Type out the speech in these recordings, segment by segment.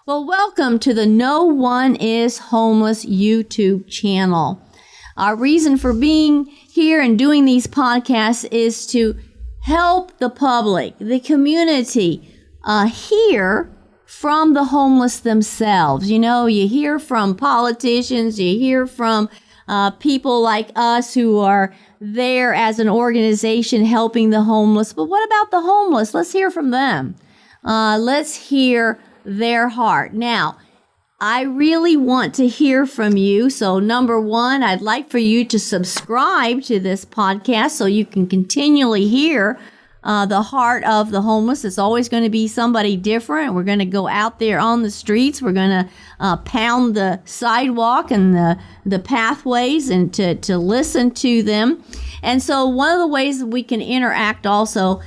Well, welcome to the No One Is Homeless YouTube channel. Our reason for being here and doing these podcasts is to help the public, the community, hear from the homeless themselves. You know, you hear from politicians, you hear from people like us who are there as an organization helping the homeless. But what about the homeless? Let's hear from them. Let's hear their heart. Now, I really want to hear from you. So number one, I'd like for you to subscribe to this podcast so you can continually hear the heart of the homeless. It's always going to be somebody different. We're going to go out there on the streets. We're going to pound the sidewalk and the pathways and to listen to them. And so one of the ways that we can interact also,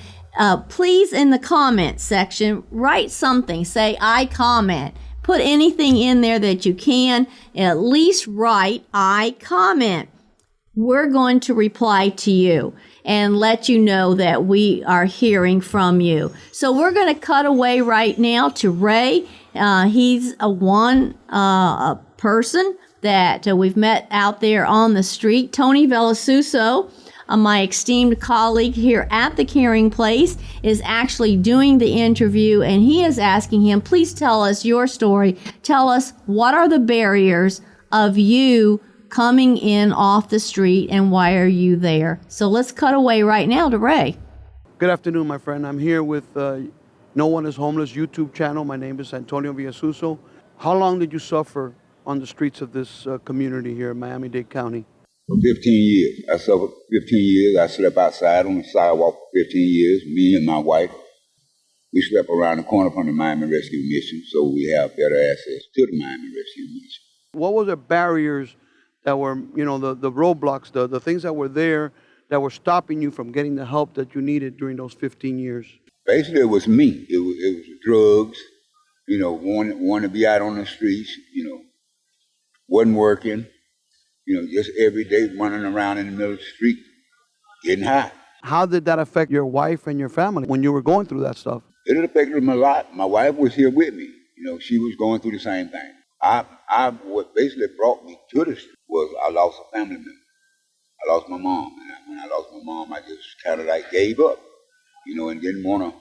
please in the comment section, write something. Say, I comment. Put anything in there that you can. At least write, I comment. We're going to reply to you and let you know that we are hearing from you. So we're going to cut away right now to Ray. He's a person that we've met out there on the street. Tony Velasuso, my esteemed colleague here at the Caring Place, is actually doing the interview, and he is asking him, please tell us your story. Tell us, what are the barriers of you coming in off the street, and why are you there? So let's cut away right now to Ray. Good afternoon, my friend. I'm here with No One Is Homeless YouTube channel. My name is Antonio Villasuso. How long did you suffer on the streets of this community here in Miami-Dade County? For 15 years. I suffered 15 years. I slept outside on the sidewalk for 15 years. Me and my wife, we slept around the corner from the Miami Rescue Mission, so we have better access to the Miami Rescue Mission. What were the barriers that were, the roadblocks, the things that were there that were stopping you from getting the help that you needed during those 15 years? Basically, it was me. It was drugs, wanting to be out on the streets, wasn't working. Just every day running around in the middle of the street, getting high. How did that affect your wife and your family when you were going through that stuff? It affected them a lot. My wife was here with me. She was going through the same thing. What basically brought me to this was I lost a family member. I lost my mom. And when I lost my mom, I just kind of like gave up, and didn't want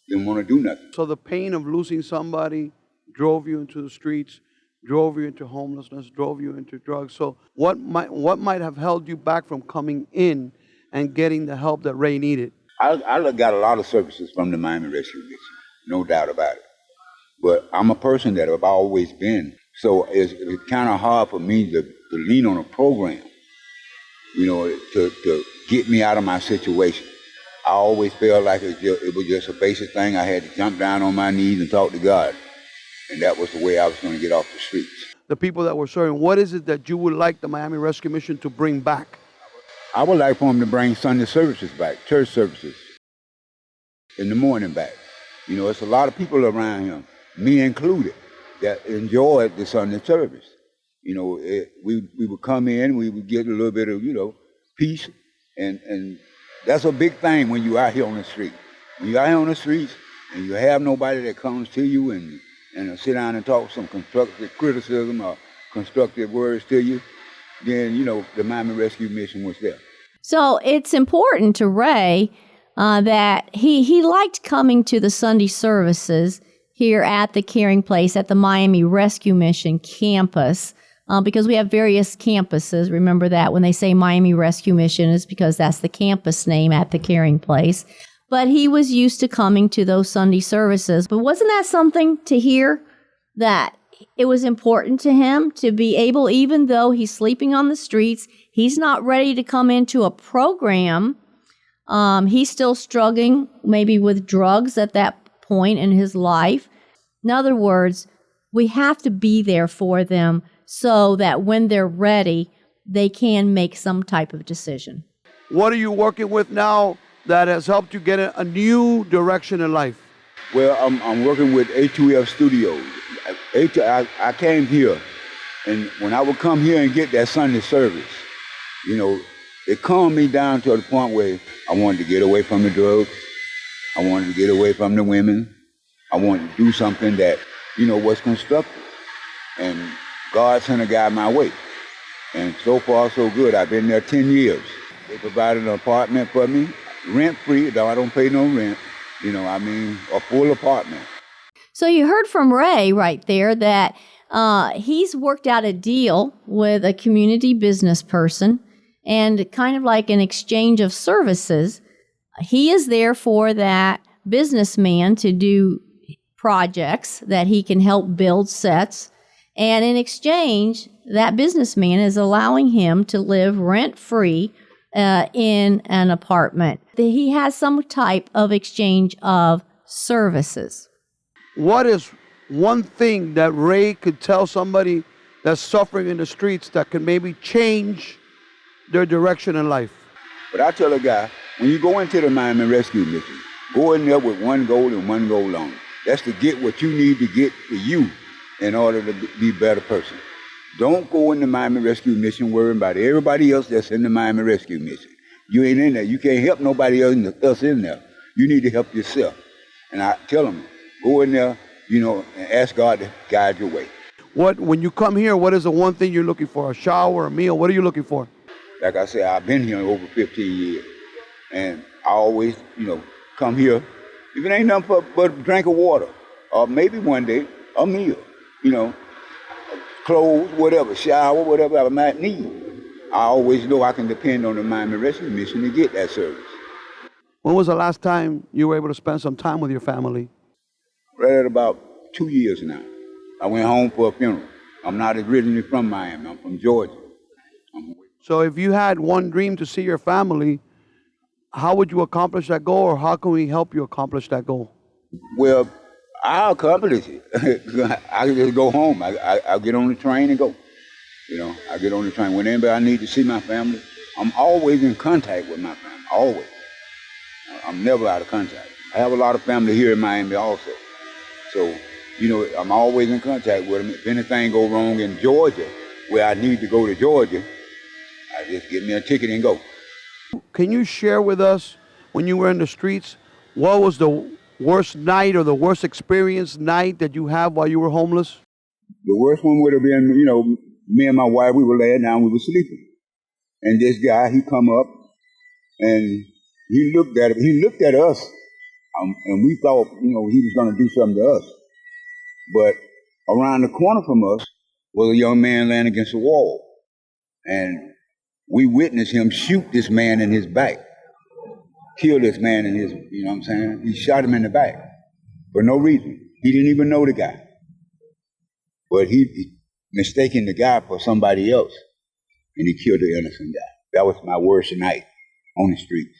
to do nothing. So the pain of losing somebody drove you into the streets, drove you into homelessness, drove you into drugs. So what might have held you back from coming in and getting the help that Ray needed? I got a lot of services from the Miami Rescue Mission, no doubt about it. But I'm a person that I've always been. So it's kind of hard for me to lean on a program, to get me out of my situation. I always felt like it was just a basic thing. I had to jump down on my knees and talk to God. And that was the way I was going to get off the streets. The people that were serving, what is it that you would like the Miami Rescue Mission to bring back? I would like for them to bring Sunday services back, church services, in the morning back. It's a lot of people around here, me included, that enjoyed the Sunday service. We would come in, we would get a little bit of, peace. And that's a big thing when you're out here on the street. When you're out here on the streets and you have nobody that comes to you and sit down and talk some constructive criticism or constructive words to you, then, the Miami Rescue Mission was there. So it's important to Ray that he liked coming to the Sunday services here at the Caring Place at the Miami Rescue Mission campus because we have various campuses. Remember that when they say Miami Rescue Mission, it's because that's the campus name at the Caring Place. But he was used to coming to those Sunday services. But wasn't that something to hear, that it was important to him to be able, even though he's sleeping on the streets, he's not ready to come into a program. He's still struggling maybe with drugs at that point in his life. In other words, we have to be there for them so that when they're ready, they can make some type of decision. What are you working with now that has helped you get a new direction in life? Well, I'm working with A2F Studios. I came here, and when I would come here and get that Sunday service, it calmed me down to the point where I wanted to get away from the drugs. I wanted to get away from the women. I wanted to do something that what's constructive. And God sent a guy my way. And so far, so good. I've been there 10 years. They provided an apartment for me, rent-free, though I don't pay no rent. A full apartment. So you heard from Ray right there that he's worked out a deal with a community business person, and kind of like an exchange of services. He is there for that businessman to do projects that he can help build sets. And in exchange, that businessman is allowing him to live rent-free in an apartment. He has some type of exchange of services. What is one thing that Ray could tell somebody that's suffering in the streets that can maybe change their direction in life? But I tell a guy, when you go into the Miami Rescue Mission, go in there with one goal and one goal only. That's to get what you need to get for you in order to be a better person. Don't go in the Miami Rescue Mission worrying about everybody else that's in the Miami Rescue Mission. You ain't in there. You can't help nobody else in there. You need to help yourself. And I tell them, go in there, and ask God to guide your way. When you come here, what is the one thing you're looking for? A shower, a meal? What are you looking for? Like I said, I've been here over 15 years. And I always, come here. If it ain't nothing but a drink of water, or maybe one day, a meal, clothes, whatever, shower, whatever I might need. I always know I can depend on the Miami Rescue Mission to get that service. When was the last time you were able to spend some time with your family? Right at about 2 years now. I went home for a funeral. I'm not originally from Miami. I'm from Georgia. So if you had one dream to see your family, how would you accomplish that goal, or how can we help you accomplish that goal? Well, I'll accomplish it. I can just go home. I'll get on the train and go. I get on the train. Whenever I need to see my family, I'm always in contact with my family, always. I'm never out of contact. I have a lot of family here in Miami also. So, I'm always in contact with them. If anything go wrong in Georgia, where I need to go to Georgia, I just get me a ticket and go. Can you share with us, when you were in the streets, what was the worst night or the worst experience night that you had while you were homeless? The worst one would have been, me and my wife, we were laying down, we were sleeping. And this guy, he come up and he looked at us, and we thought, he was going to do something to us. But around the corner from us was a young man laying against a wall. And we witnessed him shoot this man in his back. Kill this man in his, He shot him in the back for no reason. He didn't even know the guy. But he mistaken the guy for somebody else, and he killed the innocent guy. That was my worst night on the streets.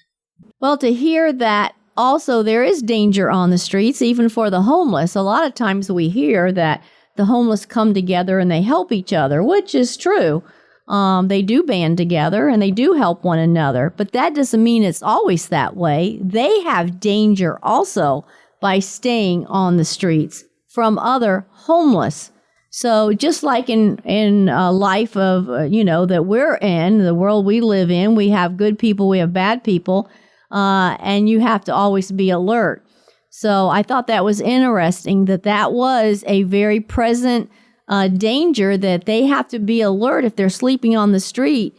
Well, to hear that also there is danger on the streets, even for the homeless. A lot of times we hear that the homeless come together and they help each other, which is true. They do band together and they do help one another, but that doesn't mean it's always that way. They have danger also by staying on the streets from other homeless. So just like in life of, that we're in, the world we live in, we have good people, we have bad people, and you have to always be alert. So I thought that was interesting that was a very present danger, that they have to be alert. If they're sleeping on the street,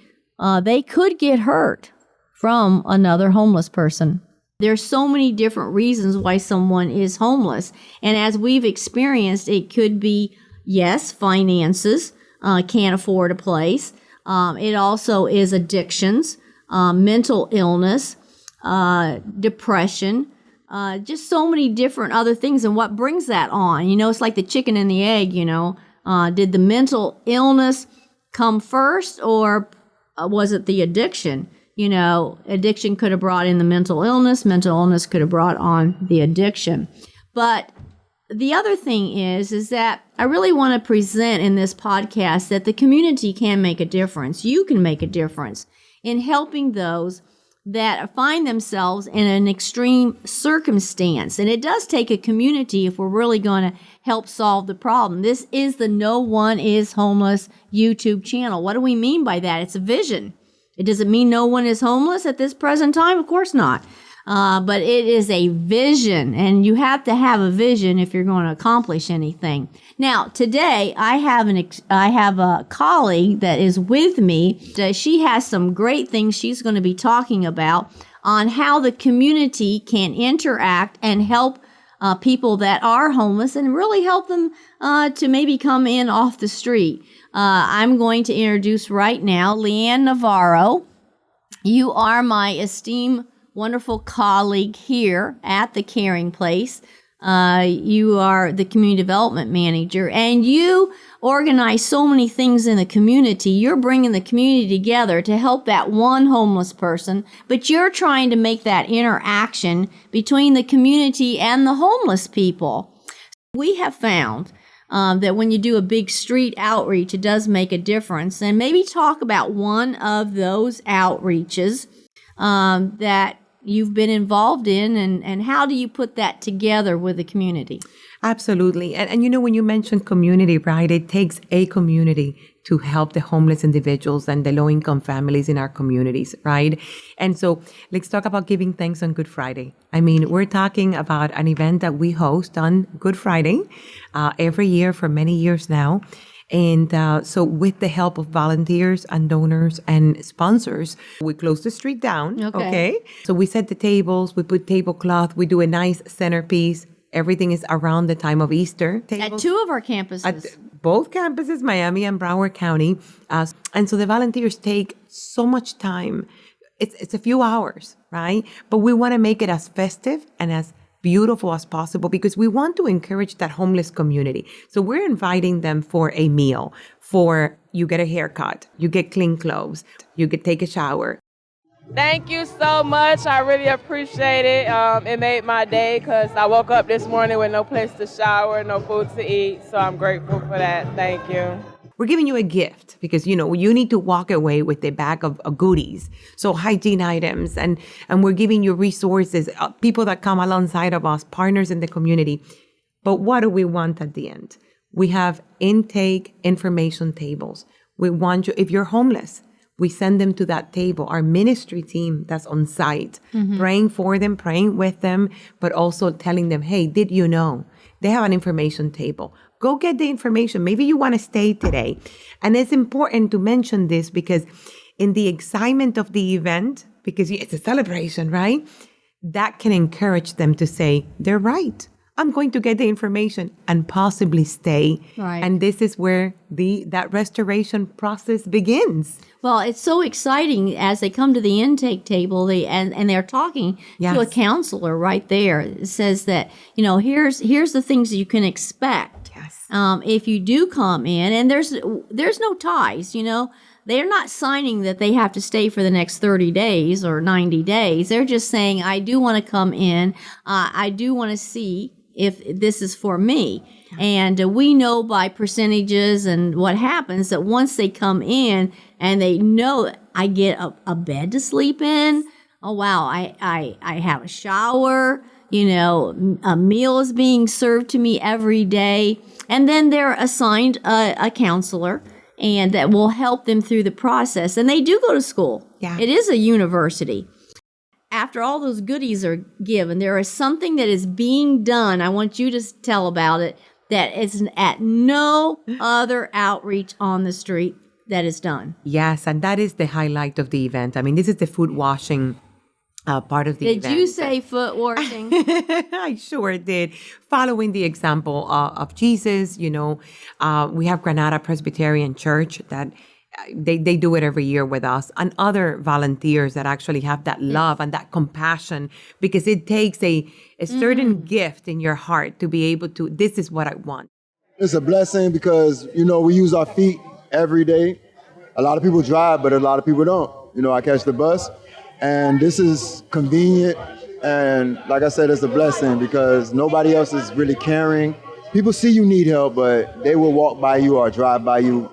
they could get hurt from another homeless person. There's so many different reasons why someone is homeless. And as we've experienced, it could be, yes, finances, can't afford a place. It also is addictions, mental illness, depression, just so many different other things. And what brings that on? It's like the chicken and the egg, Did the mental illness come first, or was it the addiction? Addiction could have brought in the mental illness could have brought on the addiction. But the other thing is that I really want to present in this podcast that the community can make a difference. You can make a difference in helping those that find themselves in an extreme circumstance. And it does take a community if we're really going to help solve the problem. This is the No One Is Homeless YouTube channel. What do we mean by that? It's a vision. It doesn't mean no one is homeless at this present time. Of course not. but it is a vision, and you have to have a vision if you're going to accomplish anything. Now, today I have a colleague that is with me. She has some great things she's going to be talking about on how the community can interact and help people that are homeless and really help them to maybe come in off the street. I'm going to introduce right now Lian Navarro. You are my esteemed, wonderful colleague here at the Caring Place. You are the community development manager, and you organize so many things in the community. You're bringing the community together to help that one homeless person, but you're trying to make that interaction between the community and the homeless people. We have found that when you do a big street outreach, it does make a difference. And maybe talk about one of those outreaches that you've been involved in, and how do you put that together with the community? Absolutely. And you know, when you mention community, right, it takes a community to help the homeless individuals and the low-income families in our communities, right? And so let's talk about giving thanks on Good Friday. I mean, we're talking about an event that we host on Good Friday every year for many years now. And so with the help of volunteers and donors and sponsors, we close the street down. Okay. So we set the tables, we put tablecloth, we do a nice centerpiece. Everything is around the time of Easter. At two of our campuses. At both campuses, Miami and Broward County. And so the volunteers take so much time. It's a few hours, right? But we want to make it as festive and as beautiful as possible because we want to encourage that homeless community. So we're inviting them for a meal, for you get a haircut, you get clean clothes, you get take a shower. Thank you so much. I really appreciate it. It made my day because I woke up this morning with no place to shower, no food to eat. So I'm grateful for that. Thank you. We're giving you a gift because, you know, you need to walk away with a bag of goodies. So hygiene items, and we're giving you resources, people that come alongside of us, partners in the community. But what do we want at the end? We have intake information tables. We want you, if you're homeless, we send them to that table, our ministry team that's on site, praying for them, praying with them, but also telling them, hey, did you know? They have an information table. Go get the information. Maybe you want to stay today. And it's important to mention this because in the excitement of the event, because it's a celebration, right? That can encourage them to say, they're right. I'm going to get the information and possibly stay. Right. And this is where that restoration process begins. Well, it's so exciting as they come to the intake table, and they're talking to a counselor right there. It says that, you know, here's the things that you can expect. Yes. If you do come in, and there's no ties, you know. They're not signing that they have to stay for the next 30 days or 90 days. They're just saying, I do want to come in. I do want to see if this is for me. And we know by percentages and what happens that once they come in and they know I get a bed to sleep in, oh wow, I have a shower, you know, a meal is being served to me every day. And then they're assigned a counselor and that will help them through the process. And they do go to school. Yeah. It is a university. After all those goodies are given, there is something that is being done. I want you to tell about it. That is at no other outreach on the street that is done. Yes, and that is the highlight of the event. I mean, this is the food washing part of the event. Did you say foot washing? I sure did. Following the example of Jesus, you know, we have Granada Presbyterian Church that they do it every year with us, and other volunteers that actually have that love and that compassion, because it takes a certain gift in your heart to be able to, this is what I want. It's a blessing because, you know, we use our feet every day. A lot of people drive, but a lot of people don't. You know, I catch the bus, and this is convenient. And like I said, it's a blessing because nobody else is really caring. People see you need help, but they will walk by you or drive by you.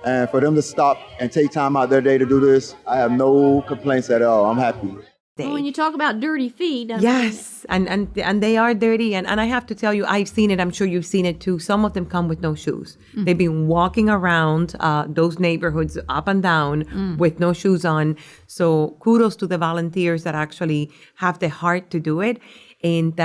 And for them to stop and take time out their day to do this, I have no complaints at all. I'm happy. day. When you talk about dirty feet, I mean, Yes, and they are dirty, and I have to tell you, I've seen it. I'm sure you've seen it too. Some of them come with no shoes. They've been walking around those neighborhoods up and down with no shoes on. So kudos to the volunteers that actually have the heart to do it. And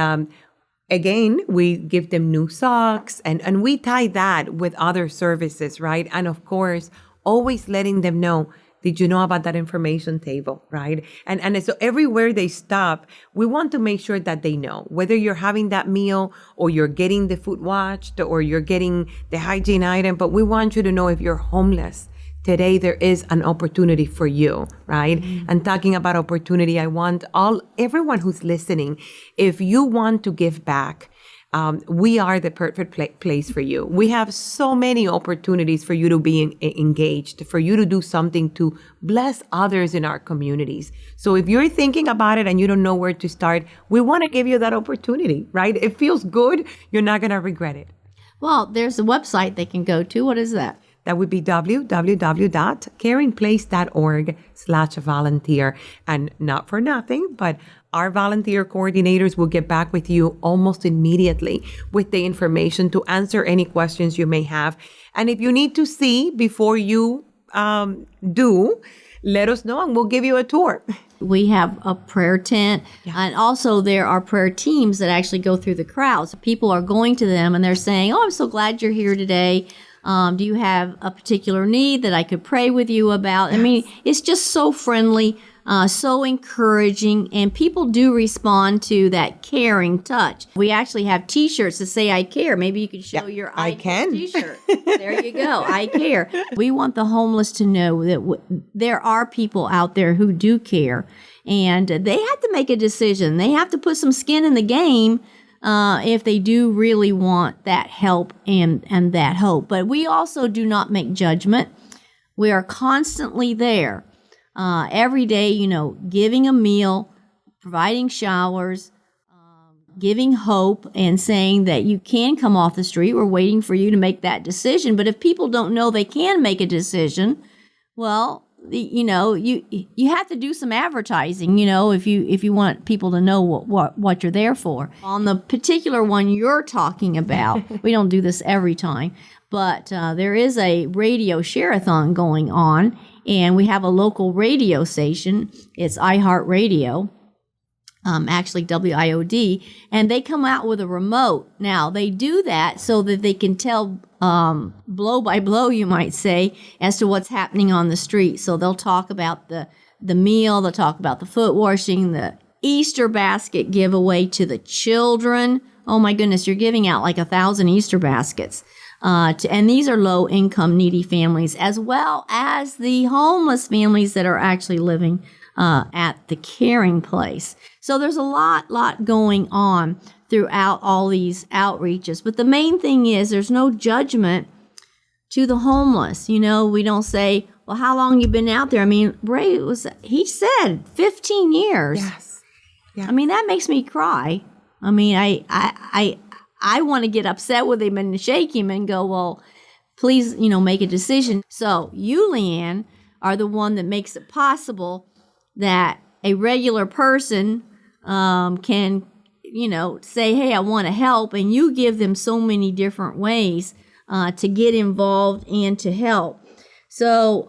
again, we give them new socks, and we tie that with other services, right? And of course, always letting them know, did you know about that information table, right? And so everywhere they stop, we want to make sure that they know, whether you're having that meal or you're getting the food watched or you're getting the hygiene item, but we want you to know if you're homeless. Today, there is an opportunity for you, right? And talking about opportunity, I want everyone who's listening, if you want to give back, we are the perfect place for you. We have so many opportunities for you to be engaged, for you to do something to bless others in our communities. So if you're thinking about it and you don't know where to start, we want to give you that opportunity, right? It feels good. You're not going to regret it. well, there's a website they can go to. What is that? That would be www.caringplace.org/volunteer. And not for nothing, but our volunteer coordinators will get back with you almost immediately with the information to answer any questions you may have. And if you need to see before you do, let us know and we'll give you a tour. We have a prayer tent, and also there are prayer teams that actually go through the crowds. People are going to them and they're saying, "Oh, I'm so glad you're here today. Do you have a particular need that I could pray with you about?" I mean, it's just so friendly, so encouraging, and people do respond to that caring touch. We actually have T-shirts that say "I care." Maybe you could show your I can. T-shirt. There you go. I care. We want the homeless to know that there are people out there who do care, and they have to make a decision. They have to put some skin in the game if they do really want that help and that hope. But we also do not make judgment. We are constantly there every day, giving a meal, providing showers, giving hope, and saying that you can come off the street. We're waiting for you to make that decision. But if people don't know they can make a decision, well, you have to do some advertising, if you want people to know what you're there for. On the particular one you're talking about, we don't do this every time, but there is a radio share-a-thon going on, and we have a local radio station. It's iHeartRadio, actually WIOD, and they come out with a remote. Now, they do that so that they can tell blow by blow, you might say, as to what's happening on the street. So they'll talk about the meal, they'll talk about the foot washing, the Easter basket giveaway to the children. Oh my goodness, you're giving out like 1,000 Easter baskets. And these are low-income, needy families, as well as the homeless families that are actually living at the caring place. So there's a lot going on throughout all these outreaches. But the main thing is there's no judgment to the homeless. We don't say, well, how long you been out there? I mean, Ray he said 15 years. Yes. Yeah. I mean, that makes me cry. I mean, I want to get upset with him and shake him and go, well, please, make a decision. So you, Lian, are the one that makes it possible that a regular person can, say, hey, I want to help. And you give them so many different ways to get involved and to help. So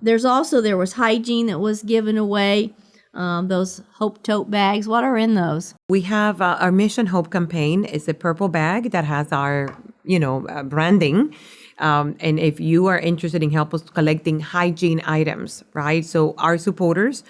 there was hygiene that was given away. Those Hope tote bags. What are in those? We have our Mission Hope campaign. It's a purple bag that has our, branding. And if you are interested in help us collecting hygiene items, right? So our supporters,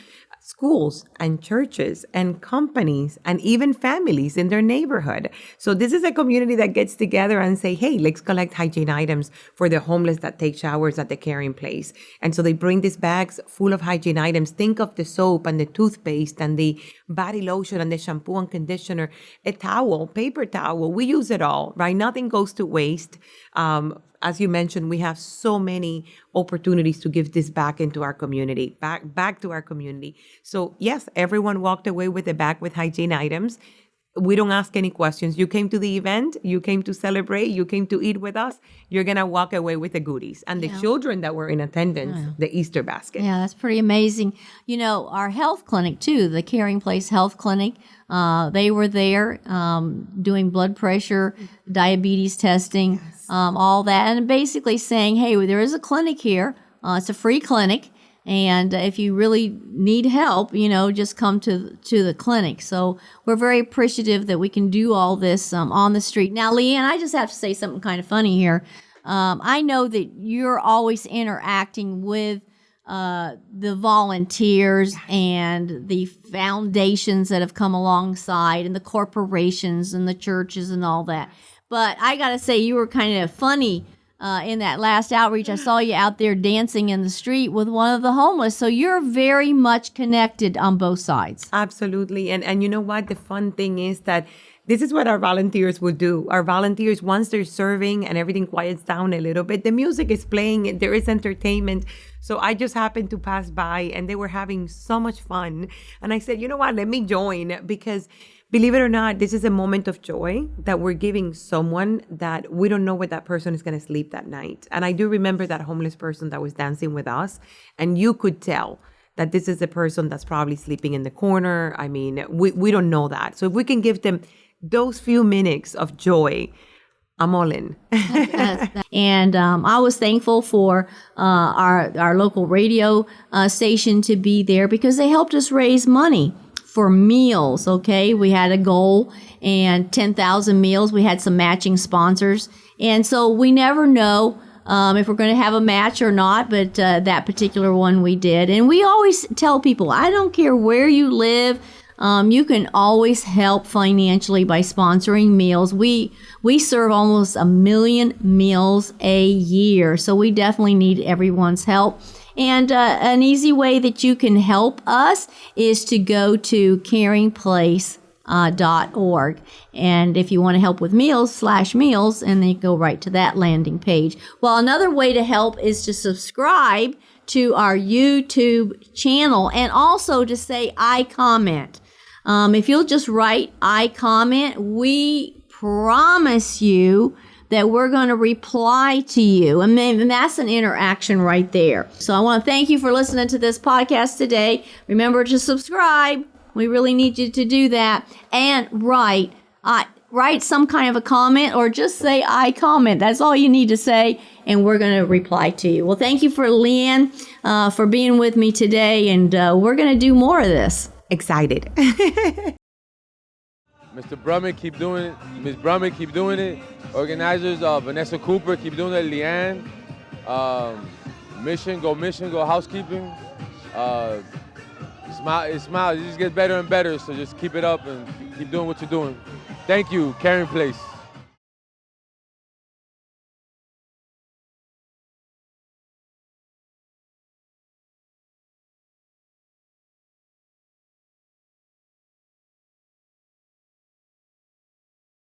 schools and churches and companies and even families in their neighborhood. So this is a community that gets together and say, hey, let's collect hygiene items for the homeless that take showers at the caring place. And so they bring these bags full of hygiene items. Think of the soap and the toothpaste and the body lotion and the shampoo and conditioner, a towel, paper towel. We use it all, right? Nothing goes to waste. As you mentioned, we have so many opportunities to give this back into our community, back to our community. So yes, everyone walked away with a bag with hygiene items. We don't ask any questions. You came to the event, you came to celebrate, you came to eat with us, you're going to walk away with the goodies. And the children that were in attendance, the Easter basket. Yeah, that's pretty amazing. You know, our health clinic too, the Caring Place Health Clinic, they were there doing blood pressure, diabetes testing, all that, and basically saying, hey, there is a clinic here. It's a free clinic. And if you really need help, you know, just come to the clinic. So we're very appreciative that we can do all this on the street. Now, Lian, I just have to say something kind of funny here. I know that you're always interacting with the volunteers and the foundations that have come alongside and the corporations and the churches and all that. But I got to say, you were kind of funny in that last outreach. I saw you out there dancing in the street with one of the homeless. So you're very much connected on both sides. Absolutely. And you know what? The fun thing is that this is what our volunteers will do. Our volunteers, once they're serving and everything quiets down a little bit, the music is playing, there is entertainment. So I just happened to pass by and they were having so much fun. And I said, you know what, let me join, because believe it or not, this is a moment of joy that we're giving someone that we don't know where that person is going to sleep that night. And I do remember that homeless person that was dancing with us, and you could tell that this is a person that's probably sleeping in the corner. I mean, we don't know that. So if we can give them those few minutes of joy, I'm all in. And I was thankful for our local radio station to be there because they helped us raise money for meals. Okay, we had a goal and 10,000 meals. We had some matching sponsors, and so we never know if we're going to have a match or not, but that particular one we did. And we always tell people, I don't care where you live, you can always help financially by sponsoring meals. We serve almost 1 million meals a year, so we definitely need everyone's help. And an easy way that you can help us is to go to caringplace.org. And if you want to help with meals, and then you go right to that landing page. Well, another way to help is to subscribe to our YouTube channel and also to say, I comment. If you'll just write, I comment, we promise you that we're going to reply to you. And that's an interaction right there. So I want to thank you for listening to this podcast today. Remember to subscribe. We really need you to do that. And write some kind of a comment, or just say, I comment. That's all you need to say, and we're going to reply to you. Well, thank you for Lian for being with me today, and we're going to do more of this. Excited. Mr. Brummitt, keep doing it. Ms. Brummitt, keep doing it. Organizers, Vanessa Cooper, keep doing it. Lian, mission, go housekeeping. Smile, it just gets better and better, so just keep it up and keep doing what you're doing. Thank you, Caring Place.